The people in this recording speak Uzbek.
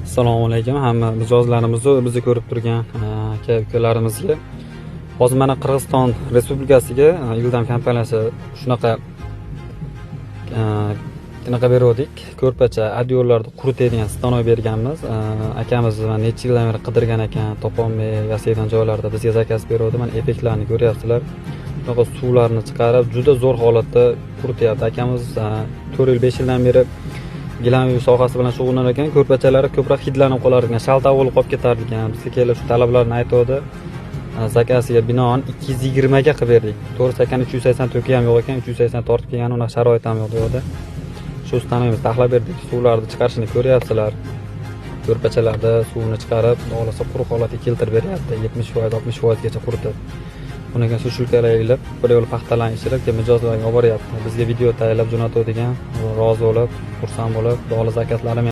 Assalomu alaykum hamma mijozlarimizni, bizni ko'rib turgan aka-ukalarimizga. Hozir mana Qirg'iziston Respublikasiga Yildam kompaniyasi shunaqa berdik. Ko'rpacha adyorlarni quritadigan stanoy berganmiz. Akamiz necha yildan beri qidirgan ekan, topolmay yasaydigan joylarda bizga zakaz berdi. Mana effektlarni ko'ryapsizlar. Shunaqa suvlarni chiqarib, juda zo'r holatda qurityapti. Akamiz 4 yil 5 yildan beri gilam uy sohasi bilan shug'ullanar ekan, ko'rpachalari ko'proq hidlanib qolar ekan, shalta bo'lib qolib ketar ekan. Bizga kelib shu talablarni aytdi. Zakasiga binoan 220 ga qilib berdik. To'g'risi ekan 380 to'ki ham yo'q ekan, 380 tortib kelgan, unaqa sharoit ham yo'q edi. Shu stanoyimizni taxlab berdik. Suvlarni chiqarishini ko'ryapsizlar. Ko'rpachalarda suvni chiqarib, xohlasa quruq holatga keltirib beryapti. 70%, 60% gacha quritib. Bundan keyin shulkalar ilib, bir yo'l paxtalarni ichirib, mijozlarga olib boryapti. Bizga video tayyorlab jo'natadigan, rozi bo'lib, xursand bo'lib, bog'li zakatlarim